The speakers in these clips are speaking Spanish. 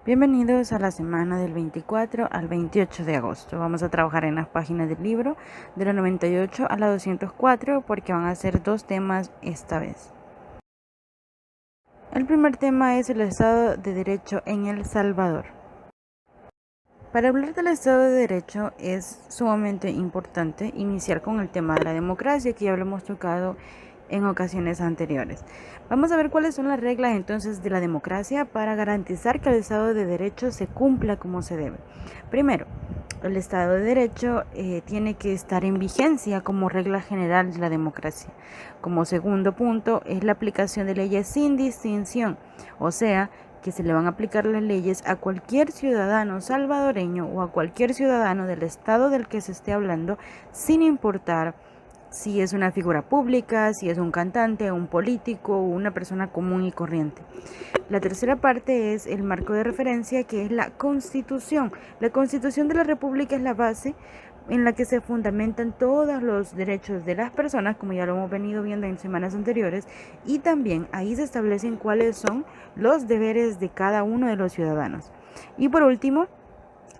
Bienvenidos a la semana del 24 al 28 de agosto. Vamos a trabajar en las páginas del libro de la 98 a la 204 porque van a ser dos temas esta vez. El primer tema es el Estado de Derecho en El Salvador. Para hablar del Estado de Derecho es sumamente importante iniciar con el tema de la democracia que ya lo hemos tocado en ocasiones anteriores. Vamos a ver cuáles son las reglas entonces de la democracia para garantizar que el Estado de Derecho se cumpla como se debe. Primero, el Estado de Derecho tiene que estar en vigencia como regla general de la democracia. Como segundo punto es la aplicación de leyes sin distinción, o sea, que se le van a aplicar las leyes a cualquier ciudadano salvadoreño o a cualquier ciudadano del estado del que se esté hablando, sin importar si es una figura pública, si es un cantante, un político o una persona común y corriente. La tercera parte es el marco de referencia, que es la Constitución. La Constitución de la República es la base en la que se fundamentan todos los derechos de las personas, como ya lo hemos venido viendo en semanas anteriores, y también ahí se establecen cuáles son los deberes de cada uno de los ciudadanos. Y por último,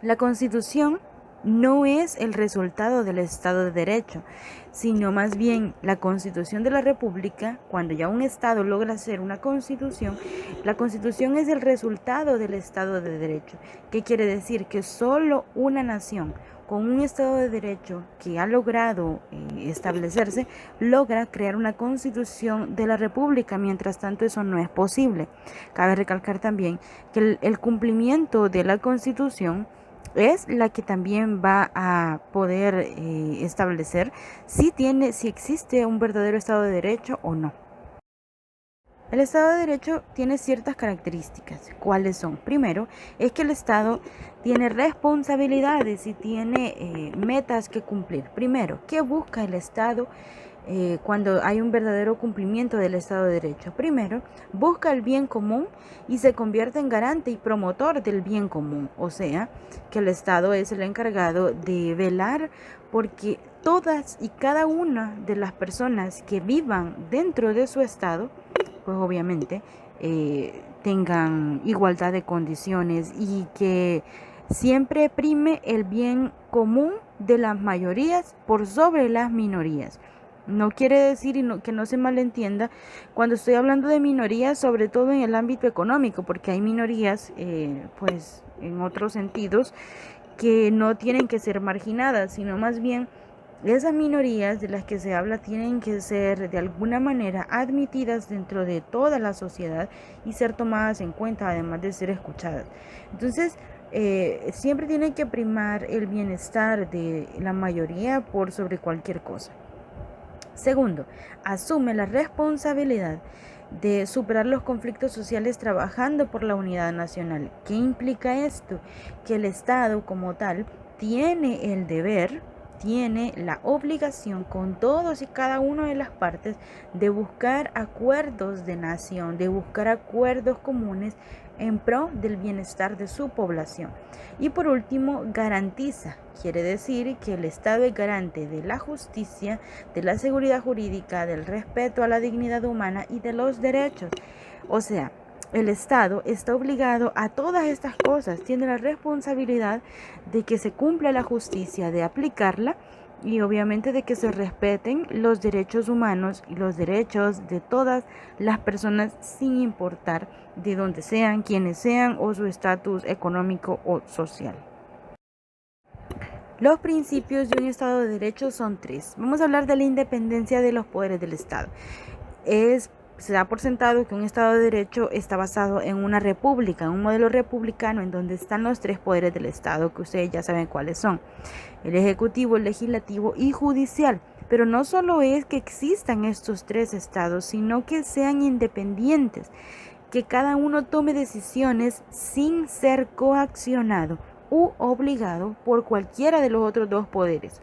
la Constitución no es el resultado del Estado de Derecho, sino más bien la Constitución de la República. Cuando ya un Estado logra hacer una Constitución, la Constitución es el resultado del Estado de Derecho. ¿Qué quiere decir? Que solo una nación con un Estado de Derecho que ha logrado establecerse, logra crear una Constitución de la República. Mientras tanto, eso no es posible. Cabe recalcar también que el cumplimiento de la Constitución es la que también va a poder establecer si existe un verdadero Estado de Derecho o no. El Estado de Derecho tiene ciertas características. ¿Cuáles son? Primero, es que el Estado tiene responsabilidades y tiene metas que cumplir. Primero, ¿qué busca el Estado cuando hay un verdadero cumplimiento del Estado de Derecho? Primero, busca el bien común y se convierte en garante y promotor del bien común. O sea, que el Estado es el encargado de velar porque todas y cada una de las personas que vivan dentro de su Estado, pues obviamente tengan igualdad de condiciones y que siempre prime el bien común de las mayorías por sobre las minorías. No quiere decir que no se malentienda cuando estoy hablando de minorías, sobre todo en el ámbito económico, porque hay minorías, pues en otros sentidos, que no tienen que ser marginadas, sino más bien esas minorías de las que se habla tienen que ser de alguna manera admitidas dentro de toda la sociedad y ser tomadas en cuenta, además de ser escuchadas. Entonces, siempre tiene que primar el bienestar de la mayoría por sobre cualquier cosa. Segundo, asume la responsabilidad de superar los conflictos sociales trabajando por la unidad nacional. ¿Qué implica esto? Que el Estado como tal tiene el deber, tiene la obligación con todos y cada una de las partes de buscar acuerdos de nación, de buscar acuerdos comunes en pro del bienestar de su población. Y por último, garantiza, quiere decir que el Estado es garante de la justicia, de la seguridad jurídica, del respeto a la dignidad humana y de los derechos. O sea, el Estado está obligado a todas estas cosas, tiene la responsabilidad de que se cumpla la justicia, de aplicarla y obviamente de que se respeten los derechos humanos y los derechos de todas las personas sin importar de dónde sean, quiénes sean o su estatus económico o social. Los principios de un Estado de Derecho son tres. Vamos a hablar de la independencia de los poderes del Estado. Se da por sentado que un Estado de Derecho está basado en una república, en un modelo republicano en donde están los tres poderes del Estado, que ustedes ya saben cuáles son: el ejecutivo, el legislativo y judicial. Pero no solo es que existan estos tres estados, sino que sean independientes, que cada uno tome decisiones sin ser coaccionado u obligado por cualquiera de los otros dos poderes.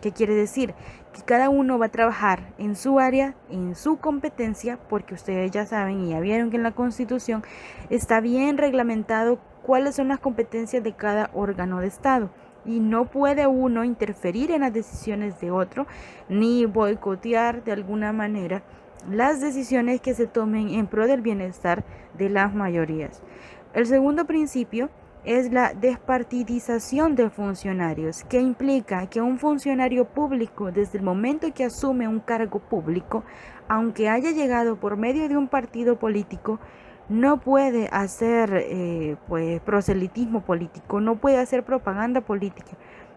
¿Qué quiere decir? Que cada uno va a trabajar en su área, en su competencia, porque ustedes ya saben y ya vieron que en la Constitución está bien reglamentado cuáles son las competencias de cada órgano de Estado. Y no puede uno interferir en las decisiones de otro, ni boicotear de alguna manera las decisiones que se tomen en pro del bienestar de las mayorías. El segundo principio es la despartidización de funcionarios, que implica que un funcionario público, desde el momento que asume un cargo público, aunque haya llegado por medio de un partido político, no puede hacer proselitismo político, no puede hacer propaganda política,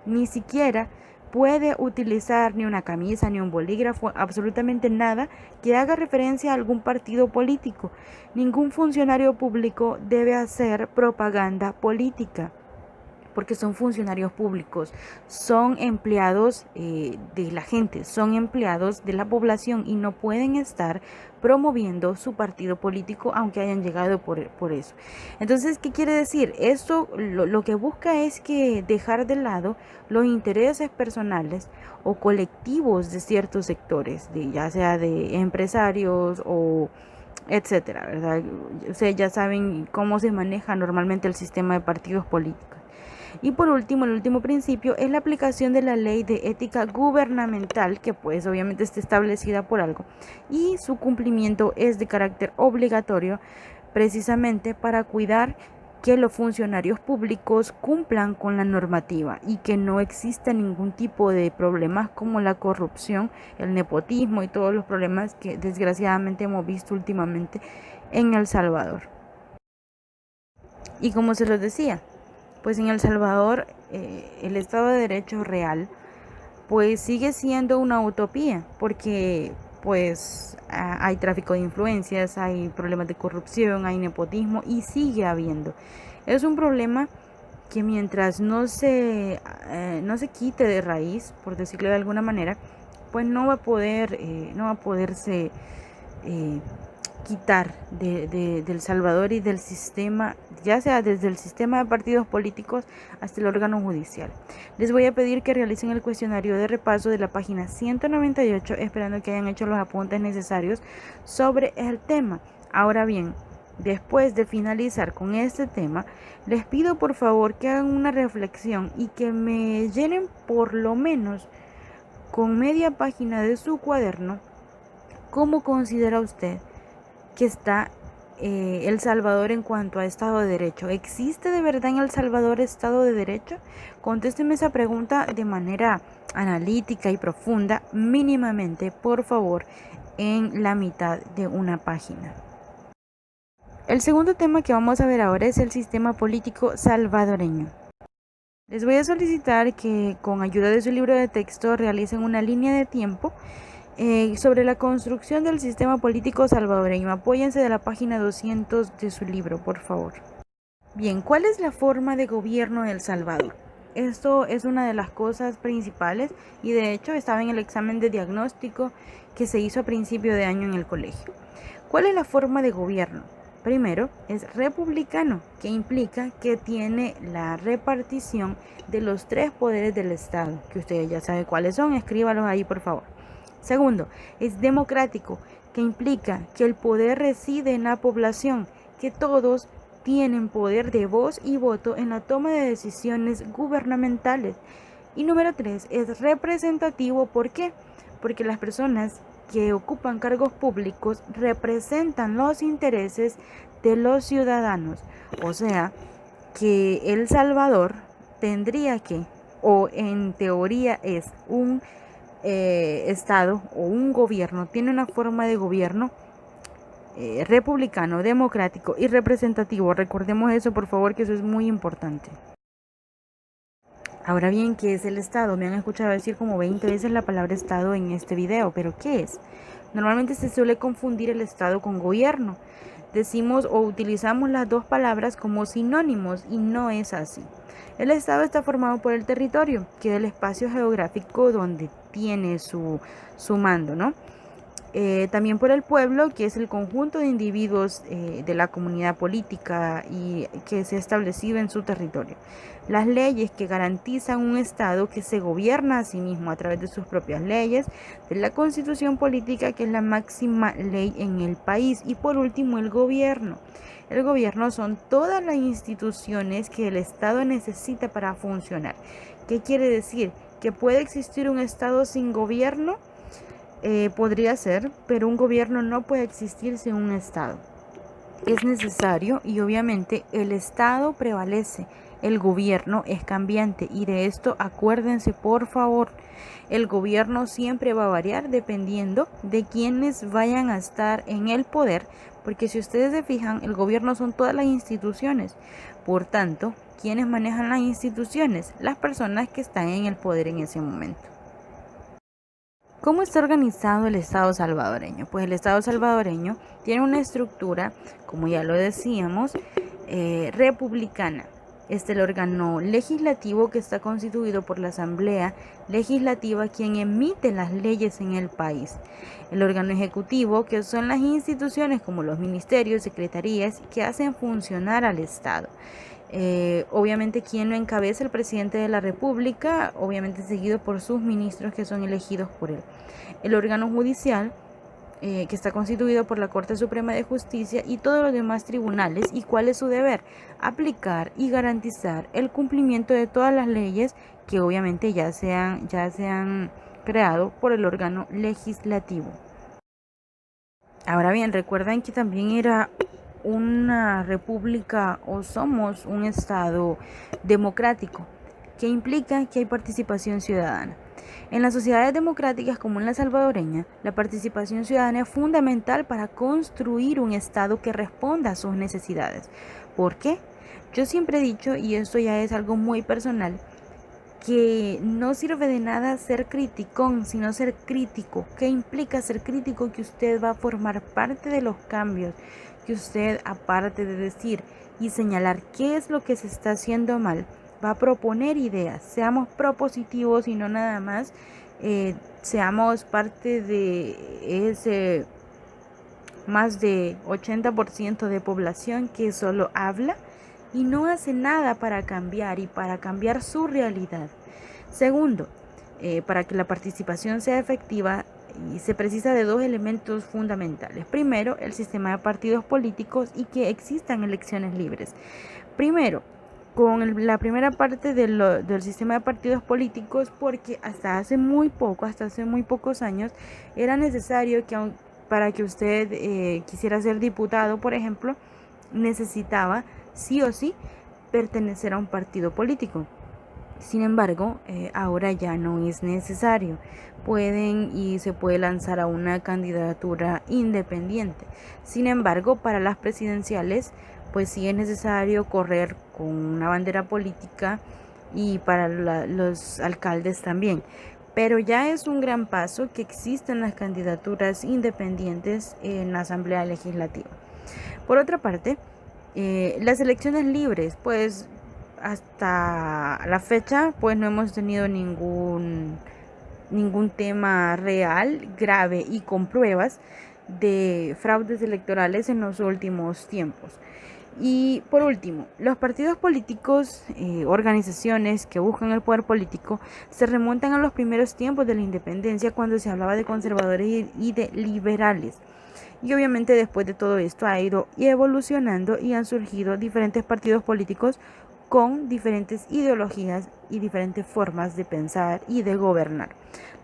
ni siquiera puede utilizar ni una camisa, ni un bolígrafo, absolutamente nada que haga referencia a algún partido político. Ningún funcionario público debe hacer propaganda política, porque son funcionarios públicos, son empleados de la gente, son empleados de la población y no pueden estar promoviendo su partido político aunque hayan llegado por eso. Entonces, ¿qué quiere decir? Esto lo que busca es que dejar de lado los intereses personales o colectivos de ciertos sectores, ya sea de empresarios o etcétera, ¿verdad? Ustedes ya saben cómo se maneja normalmente el sistema de partidos políticos. Y por último, el último principio es la aplicación de la ley de ética gubernamental, que pues obviamente está establecida por algo, y su cumplimiento es de carácter obligatorio precisamente para cuidar que los funcionarios públicos cumplan con la normativa y que no exista ningún tipo de problemas como la corrupción, el nepotismo y todos los problemas que desgraciadamente hemos visto últimamente en El Salvador. Y como se los decía, pues en El Salvador el Estado de Derecho real pues sigue siendo una utopía, porque pues hay tráfico de influencias, hay problemas de corrupción, hay nepotismo y sigue habiendo. Es un problema que mientras no se quite de raíz, por decirlo de alguna manera, pues no va a poderse quitar del Salvador y del sistema, ya sea desde el sistema de partidos políticos hasta el órgano judicial. Les voy a pedir que realicen el cuestionario de repaso de la página 198, esperando que hayan hecho los apuntes necesarios sobre el tema. Ahora bien, después de finalizar con este tema, les pido por favor que hagan una reflexión y que me llenen por lo menos con media página de su cuaderno cómo considera usted que está El Salvador en cuanto a Estado de Derecho. ¿Existe de verdad en El Salvador Estado de Derecho? Contésteme esa pregunta de manera analítica y profunda, mínimamente, por favor, en la mitad de una página. El segundo tema que vamos a ver ahora es el sistema político salvadoreño. Les voy a solicitar que con ayuda de su libro de texto realicen una línea de tiempo sobre la construcción del sistema político salvadoreño. Apóyense de la página 200 de su libro, por favor. Bien, ¿cuál es la forma de gobierno de El Salvador? Esto es una de las cosas principales y de hecho estaba en el examen de diagnóstico que se hizo a principio de año en el colegio. ¿Cuál es la forma de gobierno? Primero, es republicano, que implica que tiene la repartición de los 3 poderes del Estado, que ustedes ya saben cuáles son, escríbalos ahí por favor. Segundo, es democrático, que implica que el poder reside en la población, que todos tienen poder de voz y voto en la toma de decisiones gubernamentales. Y número 3, es representativo, ¿por qué? Porque las personas que ocupan cargos públicos representan los intereses de los ciudadanos. O sea, que El Salvador tendría que, o en teoría es un Estado o un gobierno, tiene una forma de gobierno republicano, democrático y representativo. Recordemos eso, por favor, que eso es muy importante. Ahora bien, ¿qué es el Estado? Me han escuchado decir como 20 veces la palabra Estado en este video, pero ¿qué es? Normalmente se suele confundir el Estado con gobierno. Decimos o utilizamos las dos palabras como sinónimos y no es así. El Estado está formado por el territorio, que es el espacio geográfico donde tiene su mando, ¿no? También por el pueblo, que es el conjunto de individuos de la comunidad política y que se ha establecido en su territorio. Las leyes que garantizan un Estado que se gobierna a sí mismo a través de sus propias leyes, de la Constitución política, que es la máxima ley en el país. Y por último, el gobierno. El gobierno son todas las instituciones que el Estado necesita para funcionar. ¿Qué quiere decir? ¿Que puede existir un Estado sin gobierno? Podría ser, pero un gobierno no puede existir sin un Estado. es necesario y obviamente el Estado prevalece, el gobierno es cambiante y de esto acuérdense por favor. El gobierno siempre va a variar dependiendo de quienes vayan a estar en el poder, porque si ustedes se fijan, el gobierno son todas las instituciones. Por tanto, ¿quiénes manejan las instituciones? Las personas que están en el poder en ese momento. ¿Cómo está organizado el Estado salvadoreño? Pues el Estado salvadoreño tiene una estructura, como ya lo decíamos, republicana. Es el órgano legislativo que está constituido por la Asamblea Legislativa, quien emite las leyes en el país. El órgano ejecutivo, que son las instituciones como los ministerios, secretarías, que hacen funcionar al Estado. Obviamente quien lo encabeza, el presidente de la República, obviamente seguido por sus ministros que son elegidos por él. El órgano judicial, que está constituido por la Corte Suprema de Justicia y todos los demás tribunales. ¿Y cuál es su deber? Aplicar y garantizar el cumplimiento de todas las leyes que obviamente ya se han creado por el órgano legislativo. Ahora bien, recuerden que también era una república o somos un estado democrático, que implica que hay participación ciudadana. En las sociedades democráticas como en la salvadoreña, la participación ciudadana es fundamental para construir un estado que responda a sus necesidades. ¿Por qué? Yo siempre he dicho, y esto ya es algo muy personal, que no sirve de nada ser criticón, sino ser crítico. ¿Qué implica ser crítico? Que usted va a formar parte de los cambios, que usted, aparte de decir y señalar qué es lo que se está haciendo mal, va a proponer ideas. Seamos propositivos y no nada más seamos parte de ese más de 80% de población que solo habla y no hace nada para cambiar y para cambiar su realidad. Segundo, para que la participación sea efectiva y se precisa de dos elementos fundamentales. Primero, el sistema de partidos políticos y que existan elecciones libres. Primero, con la primera parte del sistema de partidos políticos, porque hasta hace muy pocos años, era necesario que para que usted quisiera ser diputado, por ejemplo, necesitaba sí o sí pertenecer a un partido político. Sin embargo, ahora ya no es necesario. Pueden y se puede lanzar a una candidatura independiente. Sin embargo, para las presidenciales, pues sí es necesario correr con una bandera política y para los alcaldes también. Pero ya es un gran paso que existan las candidaturas independientes en la Asamblea Legislativa. Por otra parte, las elecciones libres, pues hasta la fecha, pues no hemos tenido ningún tema real, grave y con pruebas de fraudes electorales en los últimos tiempos. Y por último, los partidos políticos, organizaciones que buscan el poder político, se remontan a los primeros tiempos de la independencia cuando se hablaba de conservadores y de liberales. Y obviamente después de todo esto ha ido evolucionando y han surgido diferentes partidos políticos con diferentes ideologías y diferentes formas de pensar y de gobernar.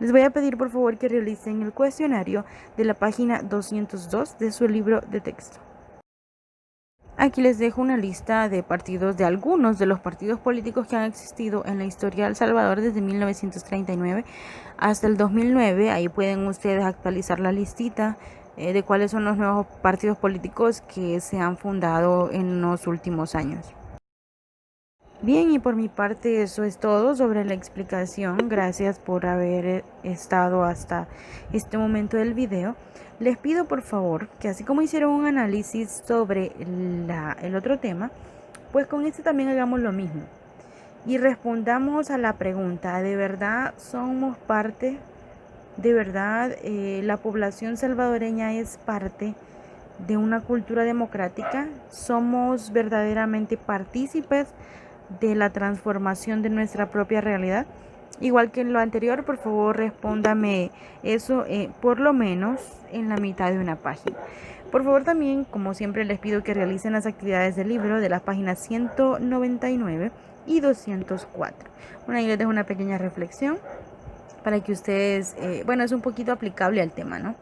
Les voy a pedir por favor que realicen el cuestionario de la página 202 de su libro de texto. Aquí les dejo una lista de partidos, de algunos de los partidos políticos que han existido en la historia de El Salvador desde 1939 hasta el 2009. Ahí pueden ustedes actualizar la listita de cuáles son los nuevos partidos políticos que se han fundado en los últimos años. Bien, y por mi parte eso es todo sobre la explicación. Gracias por haber estado hasta este momento del video. Les pido por favor que así como hicieron un análisis sobre el otro tema, pues con este también hagamos lo mismo. Y respondamos a la pregunta, ¿de verdad somos parte? ¿De verdad la población salvadoreña es parte de una cultura democrática? ¿Somos verdaderamente partícipes de la transformación de nuestra propia realidad? Igual que en lo anterior, por favor respóndame eso por lo menos en la mitad de una página. Por favor también, como siempre, les pido que realicen las actividades del libro de las páginas 199 y 204. Bueno, ahí les dejo una pequeña reflexión. para que ustedes, bueno, es un poquito aplicable al tema, ¿no?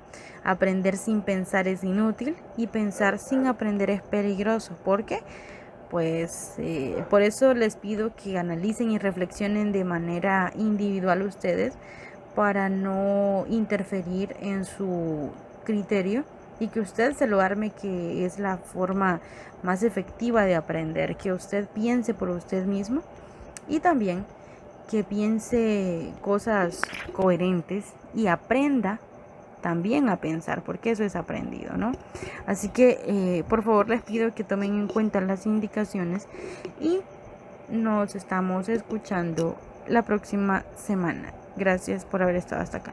Aprender sin pensar es inútil y pensar sin aprender es peligroso. ¿Por qué? Pues por eso les pido que analicen y reflexionen de manera individual ustedes para no interferir en su criterio y que usted se lo arme, que es la forma más efectiva de aprender, que usted piense por usted mismo y también que piense cosas coherentes y aprenda también a pensar, porque eso es aprendido, ¿no? Así que por favor les pido que tomen en cuenta las indicaciones y nos estamos escuchando la próxima semana. Gracias por haber estado hasta acá.